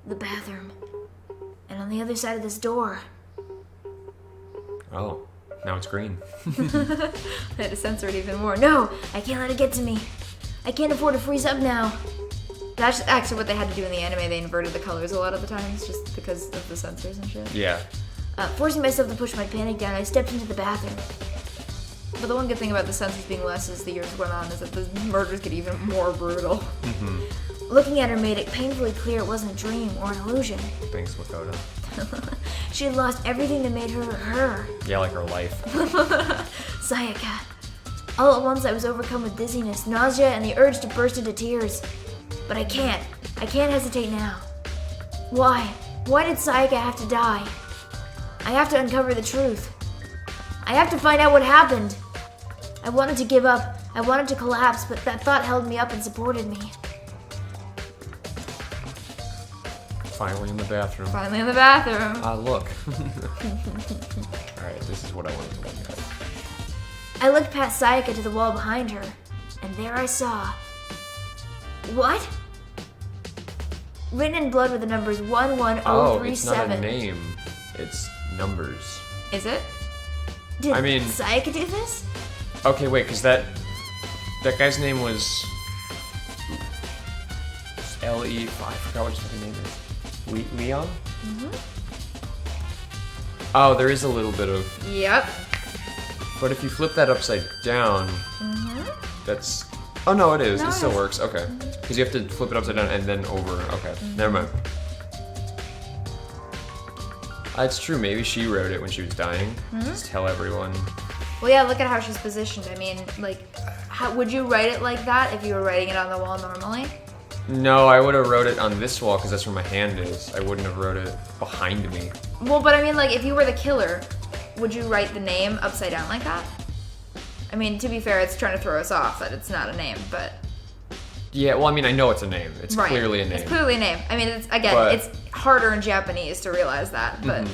the bathroom. And on the other side of this door. Oh, now it's green. I had to censor it even more. No, I can't let it get to me. I can't afford to freeze up now. That's actually what they had to do in the anime. They inverted the colors a lot of the times just because of the censors and shit. Yeah. Forcing myself to push my panic down, I stepped into the bathroom. But the one good thing about the censors being less as the years went on is that the murders get even more brutal. Mm-hmm. Looking at her made it painfully clear it wasn't a dream or an illusion. Thanks, Makoto. She had lost everything that made her her. Yeah, like her life. Sayaka. All at once I was overcome with dizziness, nausea, and the urge to burst into tears. But I can't. I can't hesitate now. Why? Why did Sayaka have to die? I have to uncover the truth. I have to find out what happened. I wanted to give up. I wanted to collapse, but that thought held me up and supported me. Finally in the bathroom. Finally in the bathroom. Look. Alright, this is what I wanted to look at. I looked past Sayaka to the wall behind her, and there I saw... What? Written in blood with the numbers 11037. Oh, it's not a name. It's numbers. Is it? Did Sayaka do this? Okay, wait, because that guy's name was... L-E... I forgot what his fucking name is. Leon? Mm-hmm. Oh, there is a little bit of... Yep. But if you flip that upside down, that's... Oh, no, it is. No, it still works. Okay. Because you have to flip it upside down and then over. Okay, never mind. It's true. Maybe she wrote it when she was dying. Just tell everyone. Well, yeah, look at how she's positioned. I mean, like, how would you write it like that if you were writing it on the wall normally? No, I would have wrote it on this wall because that's where my hand is. I wouldn't have wrote it behind me. Well, but I mean, like, if you were the killer, would you write the name upside down like that? I mean, to be fair, it's trying to throw us off that it's not a name, but... Yeah, well, I mean, I know it's a name. It's right. clearly a name. It's clearly a name. I mean, it's it's harder in Japanese to realize that, but...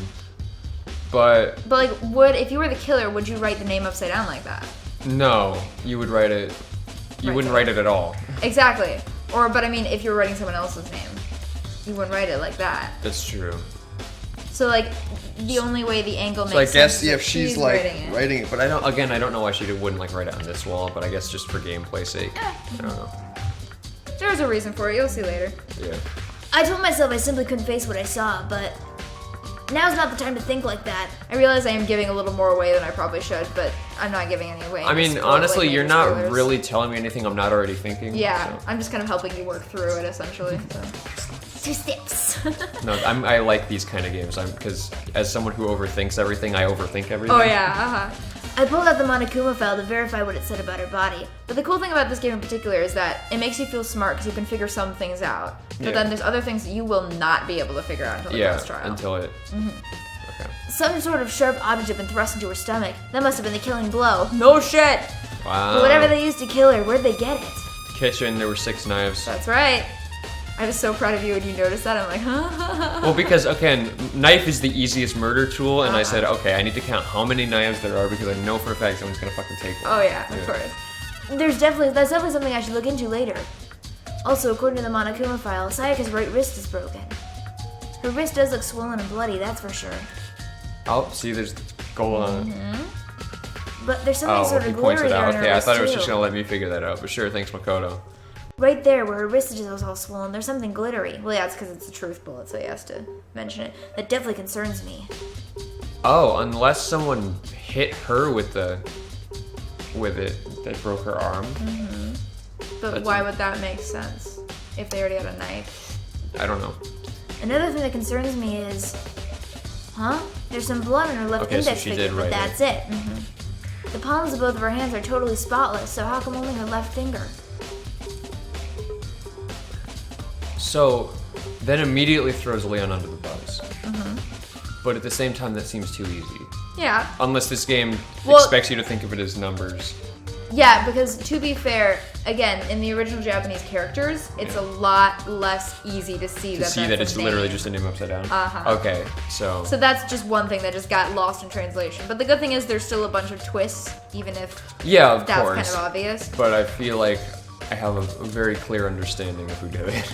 But like, if you were the killer, would you write the name upside down like that? No, you would write it... You wouldn't write it at all. Exactly. But I mean, if you were writing someone else's name, you wouldn't write it like that. That's true. So, like, the only way the angle makes sense. So I guess if she's like writing it, but I don't know why she wouldn't like write it on this wall. But I guess just for gameplay sake, I don't know. There's a reason for it. You'll see later. Yeah. I told myself I simply couldn't face what I saw, but now's not the time to think like that. I realize I am giving a little more away than I probably should, but I'm not giving any away. I mean, honestly, you're not really telling me anything I'm not already thinking. Yeah, so. I'm just kind of helping you work through it, essentially. So. 2 steps. No, I like these kind of games. Because as someone who overthinks everything, I overthink everything. Oh yeah, I pulled out the Monokuma file to verify what it said about her body. But the cool thing about this game in particular is that it makes you feel smart because you can figure some things out. But then there's other things that you will not be able to figure out until the ghost trial. Until it... Okay. Some sort of sharp object had been thrust into her stomach. That must have been the killing blow. No shit! Wow. But whatever they used to kill her, where'd they get it? Kitchen, there were 6 knives. That's right. I was so proud of you when you noticed that. I'm like, Well, because, again, knife is the easiest murder tool, and I said, okay, I need to count how many knives there are because I know for a fact someone's gonna fucking take one. Oh yeah, of course. That's definitely something I should look into later. Also, according to the Monokuma file, Sayaka's right wrist is broken. Her wrist does look swollen and bloody, that's for sure. Oh, see, there's gold on it. But there's something sort of he points blurry it there out. in her Okay, I wrist, thought it was too. just gonna let me figure that out, but sure, thanks, Makoto. Right there, where her wrist is all swollen, there's something glittery. Well, yeah, it's because it's a truth bullet, so he has to mention it. That definitely concerns me. Oh, unless someone hit her with it that broke her arm. But why would that make sense if they already had a knife? I don't know. Another thing that concerns me is, there's some blood on her left index finger, but that's it. The palms of both of her hands are totally spotless, so how come only her left finger? So, that immediately throws Leon under the bus. But at the same time, that seems too easy. Yeah. Unless this game expects you to think of it as numbers. Yeah, because to be fair, again, in the original Japanese characters, it's a lot less easy to see that it's literally just a name upside down. Okay, so that's just one thing that just got lost in translation. But the good thing is there's still a bunch of twists, even if of that's course. kind of obvious. But I feel like I have a very clear understanding of who did it.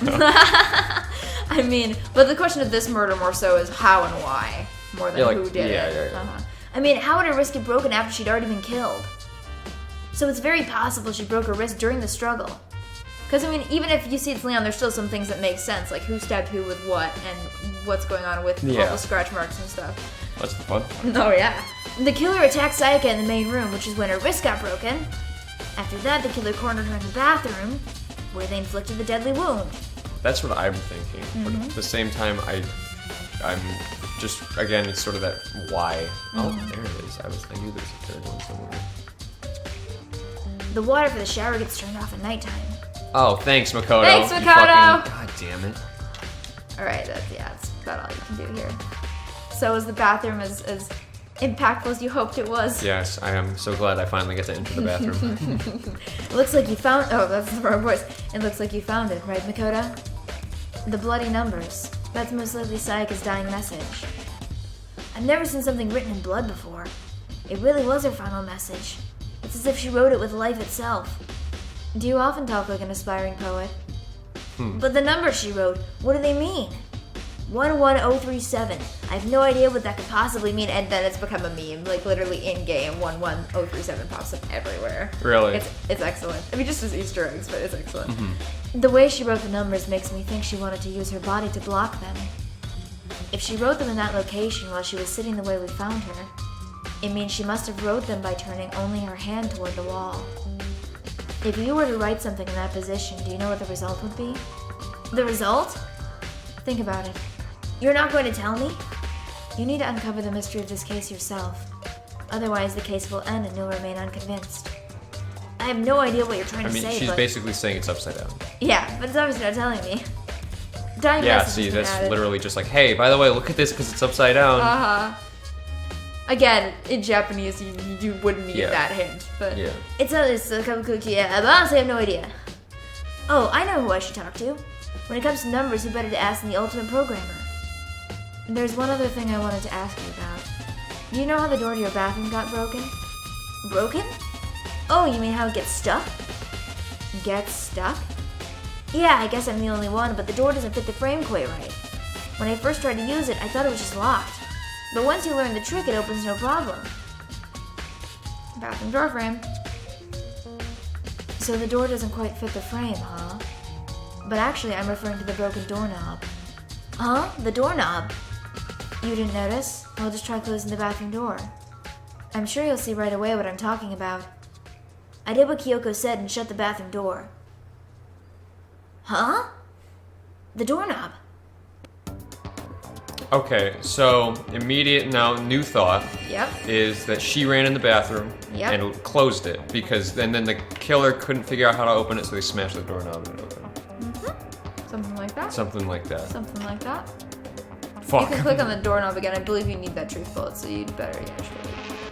I mean, but the question of this murder more so is how and why, more than who did it. Yeah. I mean, how would her wrist get broken after she'd already been killed? So it's very possible she broke her wrist during the struggle. Because, I mean, even if you see it's Leon, there's still some things that make sense, like who stabbed who with what, and what's going on with all the scratch marks and stuff. That's the fun part. Oh, yeah. The killer attacked Sayaka in the main room, which is when her wrist got broken. After that, the killer cornered her in the bathroom, where they inflicted the deadly wound. That's what I'm thinking. But at the same time, I'm just, again, it's sort of that why. Oh, there it is. I knew there was a third one somewhere. The water for the shower gets turned off at nighttime. Oh, thanks, Makoto. Thanks, Makoto! God damn it. Alright, that's about all you can do here. So is the bathroom as impactful as you hoped it was? Yes, I am so glad I finally get to enter the bathroom. It looks like you found... Oh, that's the wrong voice. It looks like you found it, right, Makoto? The bloody numbers. That's most likely Sayaka's dying message. I've never seen something written in blood before. It really was her final message. It's as if she wrote it with life itself. Do you often talk like an aspiring poet? But the numbers she wrote, what do they mean? 11037. I have no idea what that could possibly mean, and then it's become a meme. Like, literally in-game, 11037 pops up everywhere. Really? It's excellent. I mean, just as Easter eggs, but it's excellent. The way she wrote the numbers makes me think she wanted to use her body to block them. If she wrote them in that location while she was sitting the way we found her, it means she must have wrote them by turning only her hand toward the wall. If you were to write something in that position, do you know what the result would be? The result? Think about it. You're not going to tell me? You need to uncover the mystery of this case yourself. Otherwise, the case will end and you'll remain unconvinced. I have no idea what you're trying to say, she's but... basically saying it's upside down. Yeah, but it's obviously not telling me. Dying Yeah, message see, has been that's added. literally just like, hey, by the way, look at this because it's upside down. Again, in Japanese, you wouldn't need that hint, but it's a cup of cookie. Yeah, but honestly, I have no idea. Oh, I know who I should talk to. When it comes to numbers, who better to ask than the ultimate programmer? There's one other thing I wanted to ask you about. Do you know how the door to your bathroom got broken? Broken? Oh, you mean how it gets stuck? Gets stuck? Yeah, I guess I'm the only one, but the door doesn't fit the frame quite right. When I first tried to use it, I thought it was just locked. But once you learn the trick, it opens no problem. Bathroom door frame. So the door doesn't quite fit the frame, huh? But actually, I'm referring to the broken doorknob. Huh? The doorknob? You didn't notice? Well, just try closing the bathroom door. I'm sure you'll see right away what I'm talking about. I did what Kyoko said and shut the bathroom door. Huh? The doorknob. Okay, so new thought Yep. is that she ran in the bathroom and closed it because then the killer couldn't figure out how to open it, so they smashed the doorknob and it opened. Something like that. Something like that. Something like that. Fuck. You can click on the doorknob again. I believe you need that truth bullet, so you'd better,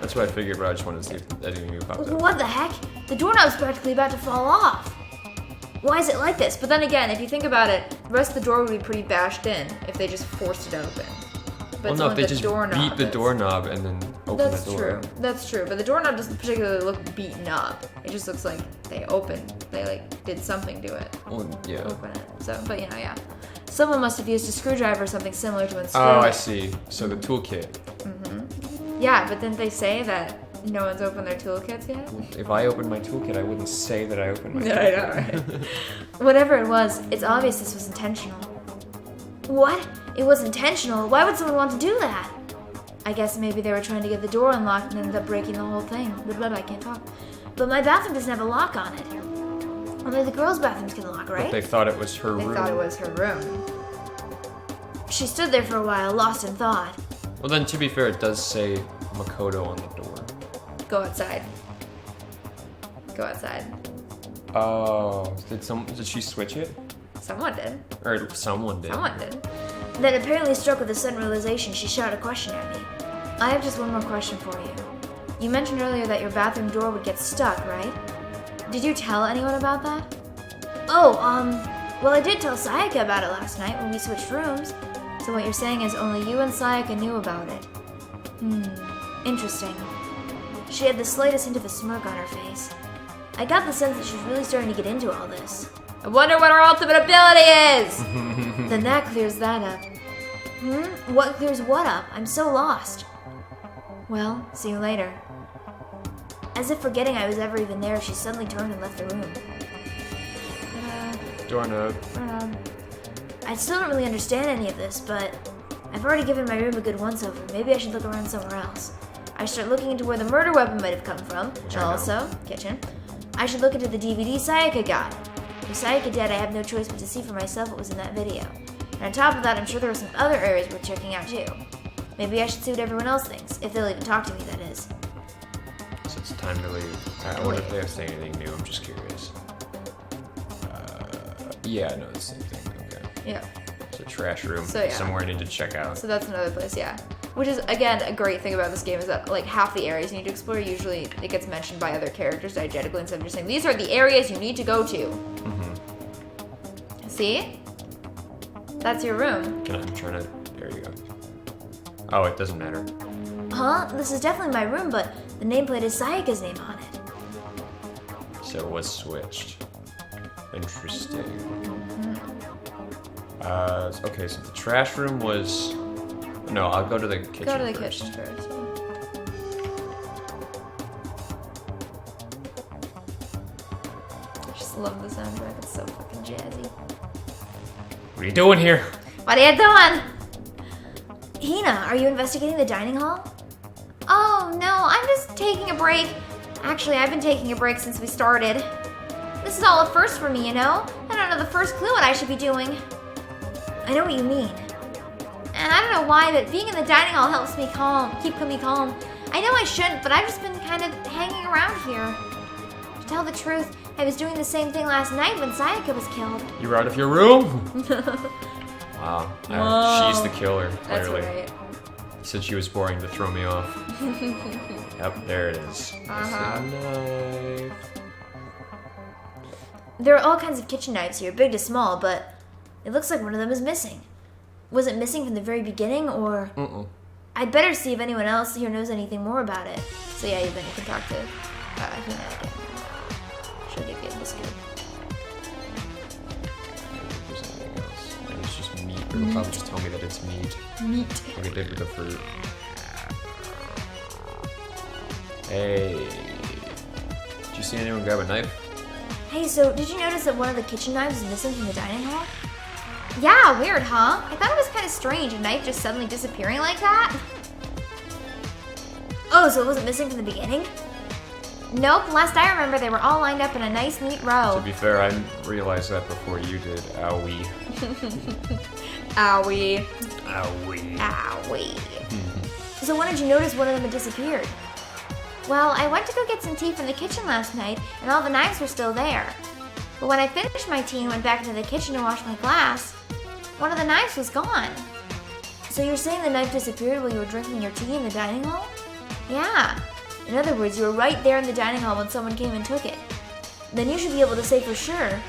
That's what I figured, but I just wanted to see if anything new popped up. What the heck? The doorknob's practically about to fall off. Why is it like this? But then again, if you think about it, the rest of the door would be pretty bashed in if they just forced it open. But Well, no, if they just beat the doorknob and then open the door. True. That's true. But the doorknob doesn't particularly look beaten up. It just looks like they did something to it. Well, yeah. Open it. So, but yeah. Someone must have used a screwdriver or something similar to unscrew Oh, it. I see. So the toolkit. Yeah, but didn't they say that no one's opened their toolkits yet? If I opened my toolkit, I wouldn't say that I opened my toolkit. I know, right? Whatever it was, it's obvious this was intentional. What? It was intentional? Why would someone want to do that? I guess maybe they were trying to get the door unlocked and ended up breaking the whole thing. I can't talk. But my bathroom doesn't have a lock on it. Only the girls' bathrooms can lock, right? But they thought it was her room. They thought it was her room. She stood there for a while, lost in thought. Well, then, to be fair, it does say Makoto on the door. Go outside. Go outside. Oh, did she switch it? Someone did. Or someone did. Someone did. Then, apparently struck with a sudden realization, she shot a question at me. I have just one more question for you. You mentioned earlier that your bathroom door would get stuck, right? Did you tell anyone about that? Oh, well, I did tell Sayaka about it last night when we switched rooms. So what you're saying is only you and Sayaka knew about it. Interesting. She had the slightest hint of a smirk on her face. I got the sense that she's really starting to get into all this. I wonder what our ultimate ability is! Then that clears that up. What clears what up? I'm so lost. Well, see you later. As if forgetting I was ever even there, she suddenly turned and left the room. Doorknob. I still don't really understand any of this, but I've already given my room a good once-over. Maybe I should look around somewhere else. I should start looking into where the murder weapon might have come from. And also, kitchen. I should look into the DVD Sayaka got. If Sayaka did, I have no choice but to see for myself what was in that video. And on top of that, I'm sure there are some other areas worth checking out too. Maybe I should see what everyone else thinks, if they'll even talk to me, that is. So it's time to leave. I wonder if they have to say anything new. I'm just curious. Yeah, no, it's the same thing. Okay. Yeah. It's a trash room. So, yeah. Somewhere I need to check out. So that's another place, yeah. Which is, again, a great thing about this game is that, like, half the areas you need to explore, usually it gets mentioned by other characters diegetically instead of just saying, these are the areas you need to go to. See? That's your room. I'm trying to... There you go. Oh, it doesn't matter. Huh? This is definitely my room, but the nameplate is Sayaka's name on it. So it was switched. Interesting. Okay, so the trash room was... No, I'll go to the kitchen Go to the first. kitchen first. I just love the soundtrack. It's so fucking jazzy. What are you doing here? What are you doing? Hina, are you investigating the dining hall? Oh, no, I'm just taking a break. Actually, I've been taking a break since we started. This is all a first for me, you know? I don't know the first clue what I should be doing. I know what you mean. And I don't know why, but being in the dining hall helps me keep me calm. I know I shouldn't, but I've just been kind of hanging around here. To tell the truth, I was doing the same thing last night when Sayaka was killed. You were out of your room? Wow. She's the killer, That's clearly. right. Said she was boring to throw me off. Yep, there it is. That's a knife. There are all kinds of kitchen knives here, big to small, but it looks like one of them is missing. Was it missing from the very beginning, or... I'd better see if anyone else here knows anything more about it. So yeah, then you can talk to Hina again. She'll give you a biscuit. There's anything else. Maybe it's just meat. It'll probably just tell me that it's meat. Meat. Like it did with the fruit. Hey. Did you see anyone grab a knife? Hey, so did you notice that one of the kitchen knives is missing from the dining hall? Yeah, weird, huh? I thought it was kind of strange, a knife just suddenly disappearing like that. Oh, so it wasn't missing from the beginning? Nope, last I remember they were all lined up in a nice, neat row. To be fair, I realized that before you did. Owie. Owie. Owie. Owie. So when did you notice one of them had disappeared? Well, I went to go get some tea from the kitchen last night, and all the knives were still there. But when I finished my tea and went back into the kitchen to wash my glass, one of the knives was gone. So you're saying the knife disappeared while you were drinking your tea in the dining hall? Yeah. In other words, you were right there in the dining hall when someone came and took it. Then you should be able to say for sure,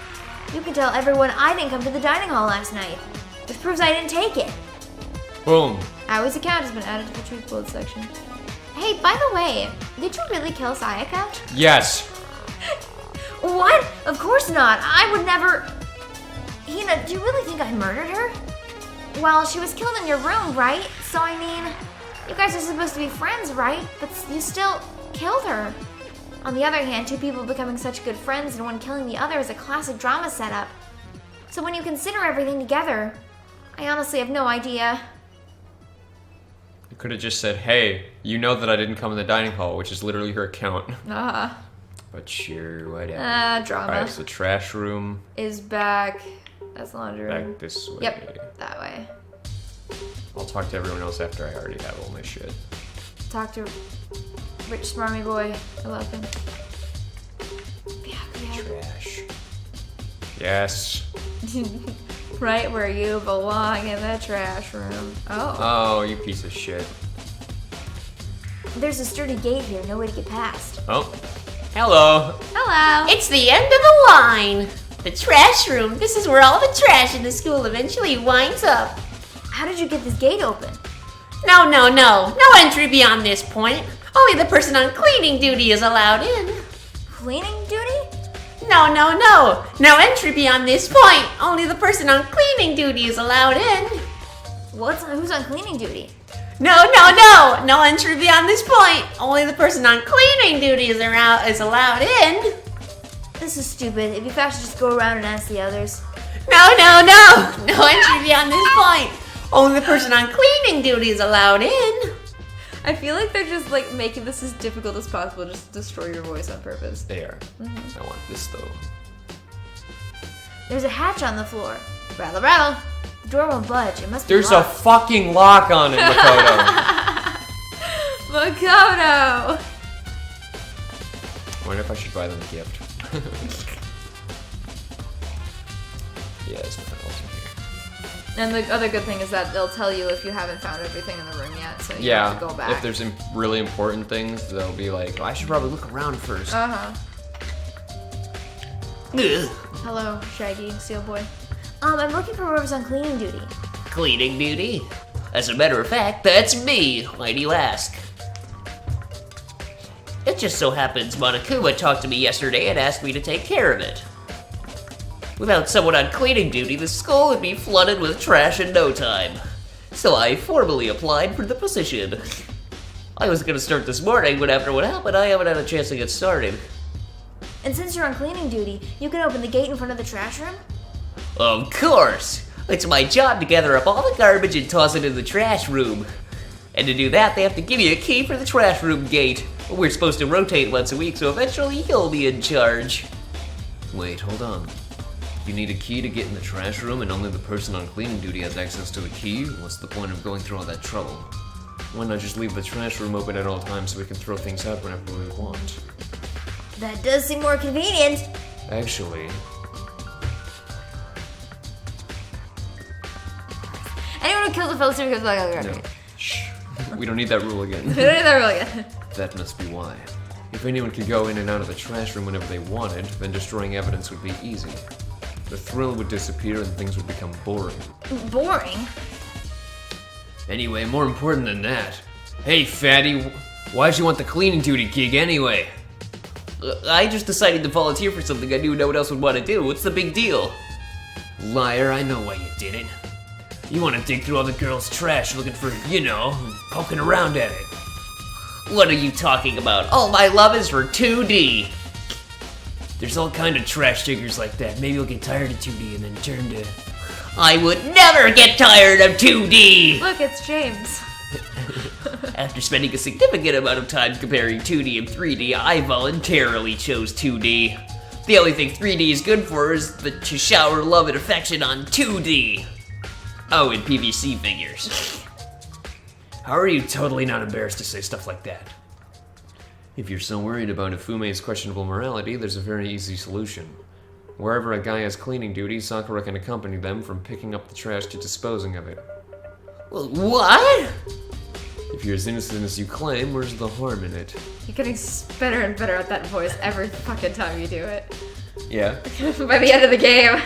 you can tell everyone I didn't come to the dining hall last night, which proves I didn't take it. Boom. Owie's account has been added to the truth bold section. Hey, by the way, did you really kill Sayaka? Yes. What? Of course not. I would never... Hina, do you really think I murdered her? Well, she was killed in your room, right? So, I mean, you guys are supposed to be friends, right? But you still killed her. On the other hand, two people becoming such good friends and one killing the other is a classic drama setup. So when you consider everything together, I honestly have no idea. You could have just said, hey, you know that I didn't come in the dining hall, which is literally her account. But sure, whatever. Drama. Alright, so trash room. Is back. That's laundry room. Back this way. Yep, that way. I'll talk to everyone else after I already have all my shit. Talk to rich smarmy boy. I love him. Yeah. Trash. Yes. Right where you belong, in the trash room. Oh. Oh, you piece of shit. There's a sturdy gate here, no way to get past. Oh. Hello. Hello. It's the end of the line. The trash room. This is where all the trash in the school eventually winds up. How did you get this gate open? No. No entry beyond this point. Only the person on cleaning duty is allowed in. Cleaning duty? No, no, no! No entry beyond this point! Only the person on cleaning duty is allowed in! Who's on cleaning duty? No, no, no! No entry beyond this point! Only the person on cleaning duty is allowed in! This is stupid. It'd be faster just go around and ask the others. No, no, no! No entry beyond this point! Only the person on cleaning duty is allowed in! I feel like they're just like making this as difficult as possible just to destroy your voice on purpose. They are. I want this though. There's a hatch on the floor. Rattle, rattle. The door won't budge. It must be There's a locked. fucking lock on it, Makoto. Makoto! I wonder if I should buy them a gift. Yeah, there's nothing else in here. And the other good thing is that they'll tell you if you haven't found everything in the room yet, so you Yeah, have to go back. if there's really important things, they'll be like, oh, I should probably look around first. Uh-huh. Ugh. Hello, Shaggy, Steel Boy. I'm looking for whoever's on cleaning duty. Cleaning duty? As a matter of fact, that's me. Why do you ask? It just so happens Monokuma talked to me yesterday and asked me to take care of it. Without someone on cleaning duty, the school would be flooded with trash in no time. So I formally applied for the position. I was gonna start this morning, but after what happened, I haven't had a chance to get started. And since you're on cleaning duty, you can open the gate in front of the trash room? Of course! It's my job to gather up all the garbage and toss it in the trash room. And to do that, they have to give you a key for the trash room gate. We're supposed to rotate once a week, so eventually you'll be in charge. Wait, hold on. You need a key to get in the trash room and only the person on cleaning duty has access to the key? What's the point of going through all that trouble? Why not just leave the trash room open at all times so we can throw things out whenever we want? That does seem more convenient. Actually, Anyone who kills a fellow student goes back. no. Shh. We don't need that rule again. We don't need that really good. That must be why. If anyone could go in and out of the trash room whenever they wanted, then destroying evidence would be easy. The thrill would disappear and things would become boring. Boring? Anyway, more important than that. Hey, fatty, why'd you want the cleaning duty gig anyway? I just decided to volunteer for something I knew no one else would want to do. What's the big deal? Liar, I know why you did it. You want to dig through all the girls' trash looking for, poking around at it. What are you talking about? All my love is for 2D. There's all kind of trash diggers like that. Maybe you'll get tired of 2D and then turn to... I would never get tired of 2D! Look, it's James. After spending a significant amount of time comparing 2D and 3D, I voluntarily chose 2D. The only thing 3D is good for is to shower love and affection on 2D. Oh, and PVC figures. How are you totally not embarrassed to say stuff like that? If you're so worried about Ifume's questionable morality, there's a very easy solution. Wherever a guy has cleaning duty, Sakura can accompany them from picking up the trash to disposing of it. What? If you're as innocent as you claim, where's the harm in it? You're getting better and better at that voice every fucking time you do it. Yeah? By the end of the game.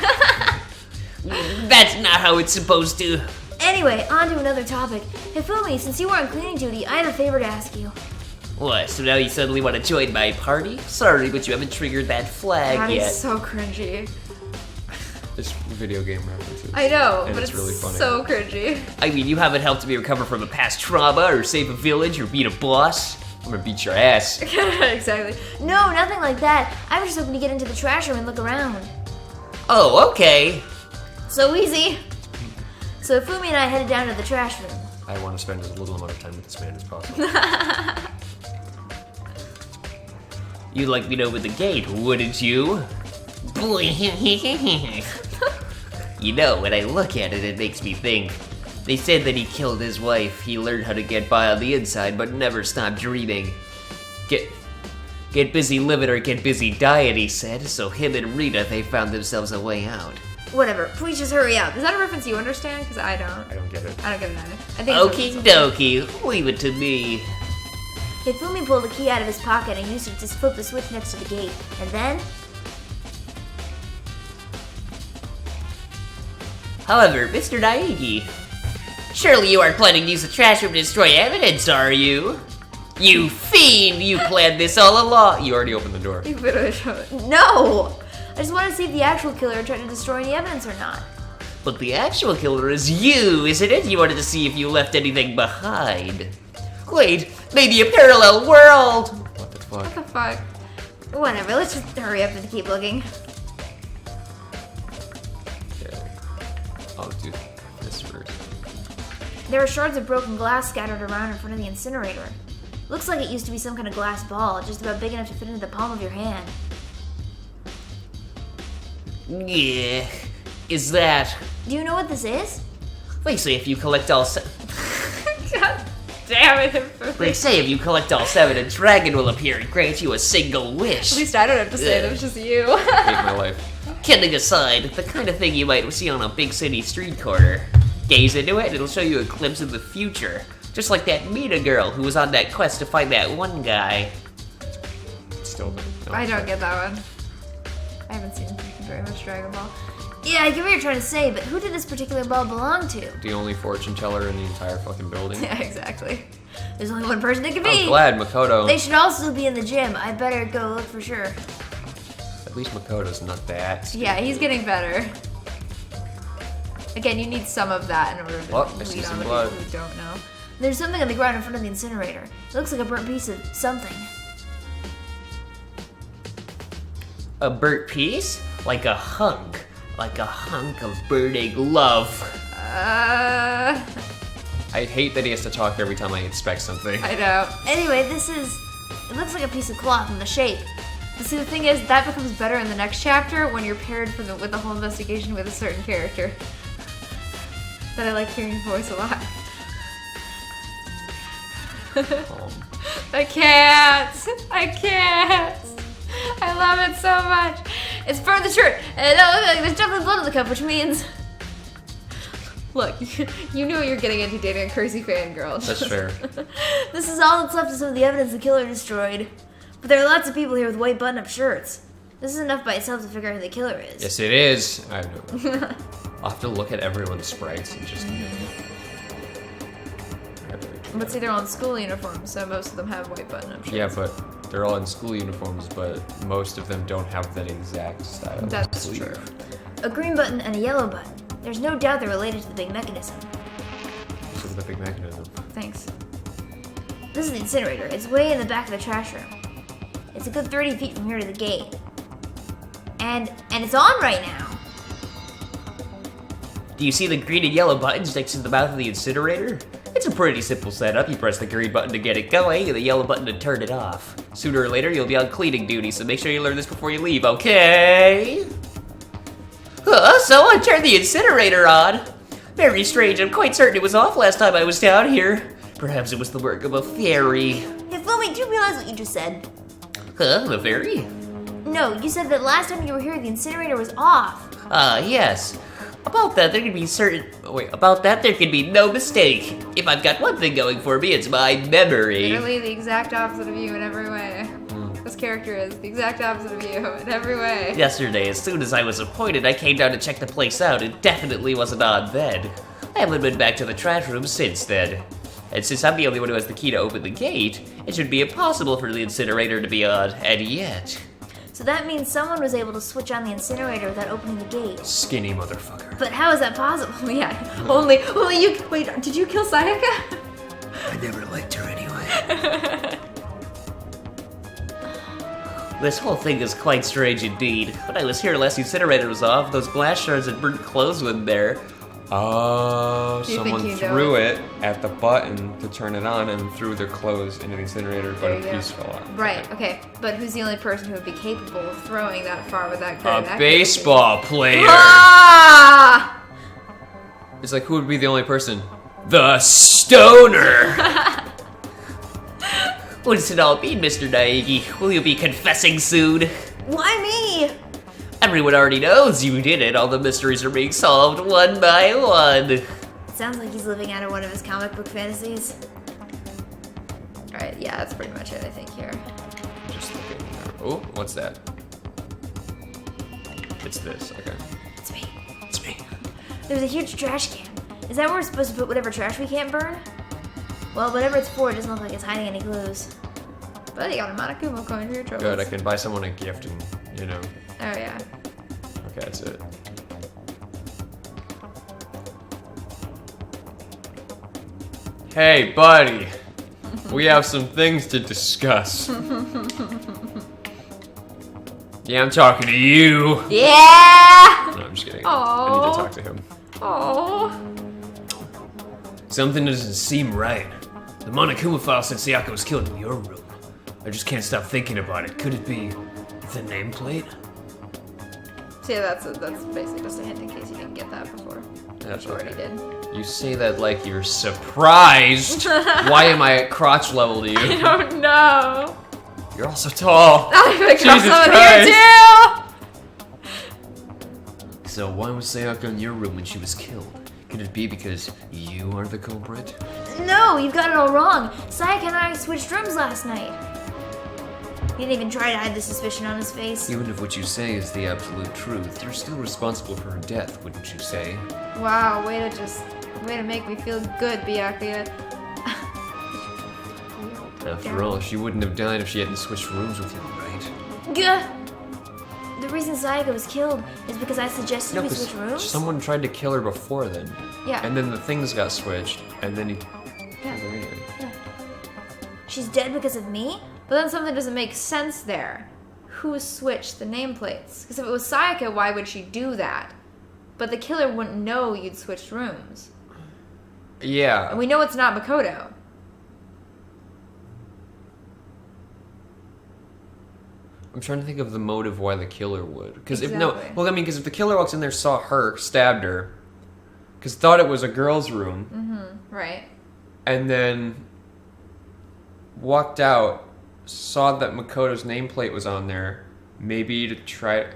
That's not how it's supposed to. Anyway, on to another topic. Hifumi, since you were on cleaning duty, I have a favor to ask you. What, so now you suddenly want to join my party? Sorry, but you haven't triggered that flag God, yet. he's so cringy. It's video game references. I know, And but it's really funny. so cringy. I mean, you haven't helped me recover from a past trauma, or save a village, or beat a boss. I'm gonna beat your ass. Exactly. No, nothing like that. I was just hoping to get into the trash room and look around. Oh, okay. So easy. So Fumi and I headed down to the trash room. I want to spend as little amount of time with this man as possible. You'd like me to open the gate, wouldn't you? You know, when I look at it, it makes me think. They said that he killed his wife. He learned how to get by on the inside, but never stopped dreaming. Get busy living or get busy dying, he said. So him and Rita, they found themselves a way out. Whatever, please just hurry up. Is that a reference you understand? Because I don't. I don't get it. I don't get it either. I think Okie dokie, leave it to me. Hifumi pulled a key out of his pocket and used it to flip the switch next to the gate. And then... However, Mr. Naegi, surely you aren't planning to use the trash room to destroy evidence, are you? You fiend! You planned this all along! You already opened the door. You literally showed it. No! just want to see if the actual killer tried to destroy any evidence or not. But the actual killer is you, isn't it? You wanted to see if you left anything behind. Wait, maybe a parallel world! What the fuck? What the fuck? Whatever, let's just hurry up and keep looking. Okay. I'll do this first. There are shards of broken glass scattered around in front of the incinerator. Looks like it used to be some kind of glass ball, just about big enough to fit into the palm of your hand. Yeah, is that... Do you know what this is? They say if you collect all God damn it. They say if you collect all 7, a dragon will appear and grant you a single wish. At least I don't have to say it, it's just you. Hate my life. Kidding aside, the kind of thing you might see on a big city street corner. Gaze into it and it'll show you a glimpse of the future. Just like that Mina girl who was on that quest to find that one guy. Still don't. I don't get that one. I haven't seen very much Dragon Ball. Yeah, I get what you're trying to say, but who did this particular ball belong to? The only fortune teller in the entire fucking building. Yeah, exactly. There's only one person it could I'm be. glad Makoto. They should also be in the gym. I better go look for sure. At least Makoto's not that. stupid. Yeah, he's getting better. Again, you need some of that in order to Oh, I see lead some on the blood. people who don't know. There's something on the ground in front of the incinerator. It looks like a burnt piece of something. A burnt piece? Like a hunk. Like a hunk of burning love. I hate that he has to talk every time I inspect something. I know. Anyway, it looks like a piece of cloth in the shape. But see, the thing is, that becomes better in the next chapter when you're paired with the whole investigation with a certain character. But I like hearing your voice a lot. I can't! I can't! I love it so much! It's part of the shirt. And look, there's definitely blood on the cup, which means... Look, you know you're getting into dating a crazy fangirl. That's fair. This is all that's left of some of the evidence the killer destroyed. But there are lots of people here with white button-up shirts. This is enough by itself to figure out who the killer is. Yes, it is. I know. I'll have to look at everyone's sprites and just. But see, they're all in school uniforms, so most of them have white button-up shirts. Yeah, but they're all in school uniforms, but most of them don't have that exact style. of That's sleeve. true. A green button and a yellow button. There's no doubt they're related to the big mechanism. This is the big mechanism. Thanks. This is the incinerator. It's way in the back of the trash room. It's a good 30 feet from here to the gate. And it's on right now. Do you see the green and yellow buttons next to the mouth of the incinerator? It's a pretty simple setup. You press the green button to get it going and the yellow button to turn it off. Sooner or later, you'll be on cleaning duty, so make sure you learn this before you leave, okay? So I turned the incinerator on. Very strange. I'm quite certain it was off last time I was down here. Perhaps it was the work of a fairy. Hey, Fumi, do you realize what you just said? Huh? A fairy? No, you said that last time you were here, the incinerator was off. Yes. About that, there can be no mistake. If I've got one thing going for me, it's my memory. Literally the exact opposite of you in every way. This character is the exact opposite of you in every way. Yesterday, as soon as I was appointed, I came down to check the place out. It definitely wasn't on then. I haven't been back to the trash room since then. And since I'm the only one who has the key to open the gate, it should be impossible for the incinerator to be on, and yet... So that means someone was able to switch on the incinerator without opening the gate. Skinny motherfucker. But how is that possible? Yeah, only you, wait, did you kill Sayaka? I never liked her anyway. This whole thing is quite strange indeed. When I was here last, the incinerator was off, those glass shards and burnt clothes were in there. Oh, Do you someone think you threw know? it at the button to turn it on and threw their clothes into the incinerator, but There a you go. piece fell out. Right, okay, but who's the only person who would be capable of throwing that far with that A baseball player. Ah! It's like, who would be the only person? The stoner! What does it all mean, Mr. Naegi? Will you be confessing soon? Why me? Everyone already knows you did it. All the mysteries are being solved one by one. It sounds like he's living out of one of his comic book fantasies. Alright, yeah, that's pretty much it, I think, here. Just looking. Oh, what's that? It's this, okay. It's me. It's me. There's a huge trash can. Is that where we're supposed to put whatever trash we can't burn? Well, whatever it's for, it doesn't look like it's hiding any clues. But you got a Monokuma coin for your troubles. Good, I can buy someone a gift and, you know. Oh, yeah. That's it. Hey, buddy. We have some things to discuss. Yeah, I'm talking to you. Yeah! No, I'm just kidding. Aw. I need to talk to him. Oh. Something doesn't seem right. The Monokuma file said Sayaka was killed in your room. I just can't stop thinking about it. Could it be the nameplate? See, that's basically just a hint in case you didn't get that before. That's You already did. You say that like you're surprised. Why am I at crotch level to you? I don't know. You're all so tall. I'm gonna cross Jesus over Christ. here too! So why was Sayaka in your room when she was killed? Could it be because you are the culprit? No, you've got it all wrong. Sayaka and I switched rooms last night. He didn't even try to hide the suspicion on his face. Even if what you say is the absolute truth, you're still responsible for her death, wouldn't you say? Wow, way to make me feel good, Byakuya. After all, she wouldn't have died if she hadn't switched rooms with you, right? Gah! The reason Sayaka was killed is because I suggested we switch rooms? someone tried to kill her before then. Yeah. And then the things got switched, and then he... Yeah. She's dead because of me? But then something doesn't make sense there. Who switched the nameplates? Because if it was Sayaka, why would she do that? But the killer wouldn't know you'd switched rooms. Yeah. And we know it's not Makoto. I'm trying to think of the motive why the killer would. Because Exactly. because if the killer walks in there, saw her, stabbed her, because thought it was a girl's room, Right. and then walked out, saw that Makoto's nameplate was on there, maybe to try to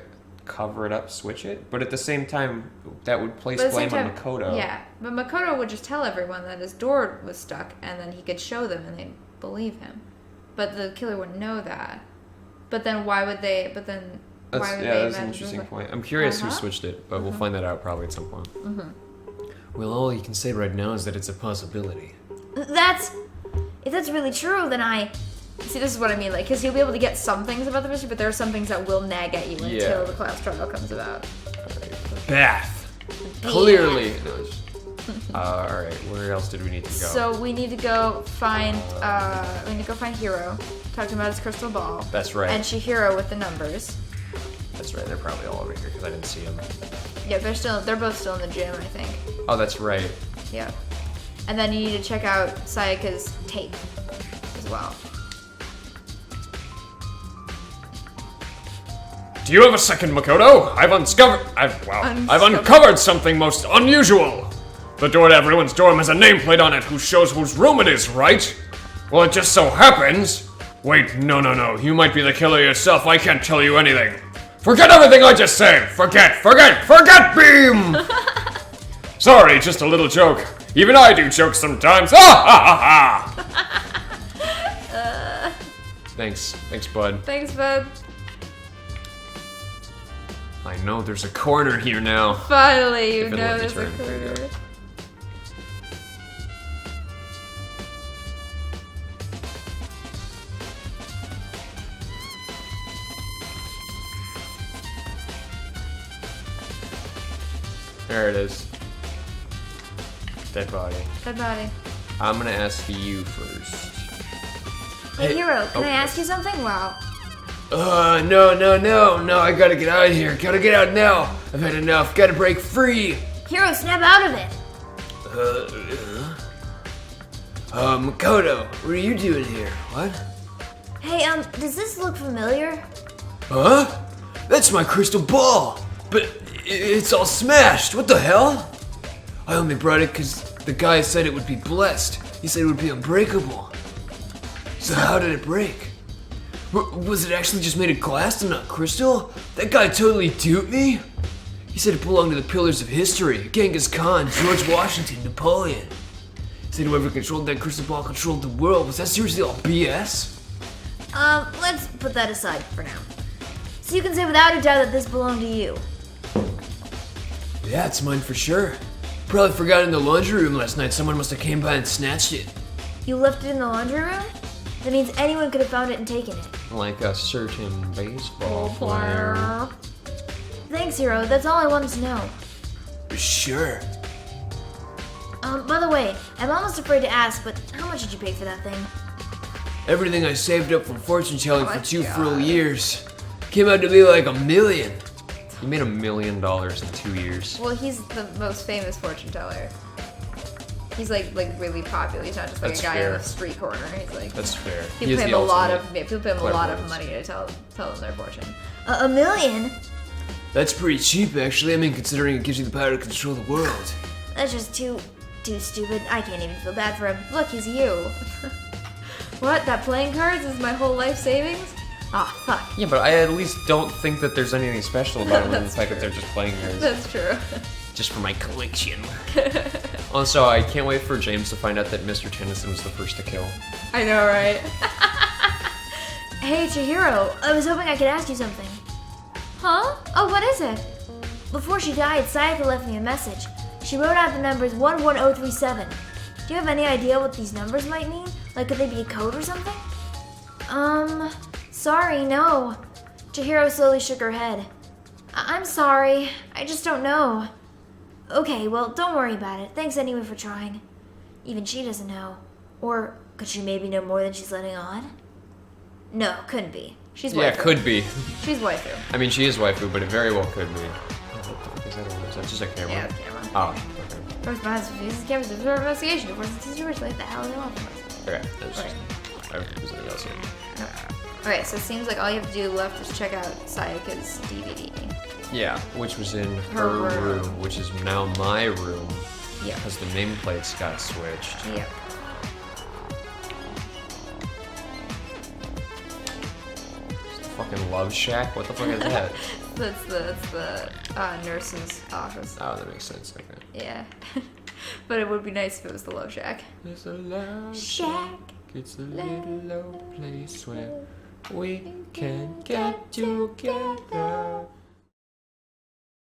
cover it up, switch it, but at the same time, that would place But at the blame same on time- Makoto. Yeah, but Makoto would just tell everyone that his door was stuck, and then he could show them, and they'd believe him. But the killer wouldn't know that. But then why would they? But then why would they? That's an imagine interesting it was point. I'm curious who Uh-huh. switched it, but we'll find that out probably at some point. Well, all you can say right now is that it's a possibility. If that's really true, then See, this is what I mean, like, because you'll be able to get some things about the mystery, but there are some things that will nag at you until Yeah. the class trial comes about. Bath. Clearly. No, alright, where else did we need to go? So we need to go find Hiro, talk to him about his crystal ball. That's right. And Chihiro with the numbers. That's right, they're probably all over here because I didn't see them. Yeah, they're both still in the gym, I think. Oh, that's right. Yeah. And then you need to check out Sayaka's tape as well. Do you have a second, Makoto? I've uncovered something most unusual. The door to everyone's dorm has a nameplate on it who shows whose room it is, right? Well, it just so happens... Wait, no. You might be the killer yourself. I can't tell you anything. Forget everything I just said. Forget, Beam! Sorry, just a little joke. Even I do jokes sometimes. Thanks, bud. Thanks, bud. I know there's a corner here now. Finally, you If it'll know let me there's a turn, there you go. corner. There it is. Dead body. Dead body. I'm gonna ask you first. Hey, Hiro, can oh, I ask you something? Wow. No, I gotta get out of here. Gotta get out now. I've had enough. Gotta break free. Hiro, snap out of it. Makoto, what are you doing here? What? Hey, does this look familiar? Huh? That's my crystal ball. But it's all smashed. What the hell? I only brought it because the guy said it would be blessed. He said it would be unbreakable. So how did it break? Was it actually just made of glass and not crystal? That guy totally duped me? He said it belonged to the pillars of history. Genghis Khan, George Washington, Napoleon. He said whoever controlled that crystal ball controlled the world. Was that seriously all BS? Let's put that aside for now. So you can say without a doubt that this belonged to you. Yeah, it's mine for sure. Probably forgot it in the laundry room last night. Someone must have came by and snatched it. You left it in the laundry room? That means anyone could have found it and taken it. Like a certain baseball Thanks, Hero. That's all I wanted to know. Sure. By the way, I'm almost afraid to ask, but how much did you pay for that thing? Everything I saved up from fortune telling Oh for my 2 God. full years came out to be like $1 million. You made $1 million in 2 years. Well, he's the most famous fortune teller. He's like really popular. He's not just like That's a guy fair. on the street corner. He's like That's fair. He people is pay him the a lot ultimate of clairvoyance. money to tell them their fortune. $1 million? That's pretty cheap, actually. I mean, considering it gives you the power to control the world. That's just too stupid. I can't even feel bad for him. Look, he's you. What? That playing cards is my whole life savings? Aw, fuck. Yeah, but I at least don't think that there's anything special about it, than the That's fact that true. they're just playing cards. That's true. Just for my collection. Also, I can't wait for James to find out that Mr. Tennyson was the first to kill. I know, right? Hey, Chihiro, I was hoping I could ask you something. Huh? Oh, what is it? Before she died, Sayaka left me a message. She wrote out the numbers 11037. Do you have any idea what these numbers might mean? Like, could they be a code or something? Sorry, no. Chihiro slowly shook her head. I'm sorry. I just don't know. Okay, well, don't worry about it. Thanks anyway for trying. Even she doesn't know. Or could she maybe know more than she's letting on? No, couldn't be. She's waifu. Yeah, could be. She's waifu. I mean, she is waifu, but it very well could be. Oh, what the fuck is that on? Is that just a camera? Yeah, the camera. Oh, okay. First behind the faces, cameras of investigation. Of course, it's situation like the hell they want from us. Okay, that's Right. I don't think there's anything else here. Okay, so it seems like all you have to do left is check out Sayaka's DVD. Yeah, which was in Her her room. room, which is now my room, Yep. because the nameplates got switched. Yep. Fucking Love Shack? What the fuck is that? That's the nurse's office. Oh, that makes sense. Okay. Yeah. But it would be nice if it was the Love Shack. It's a love Shack. It's a little low place where we can get together.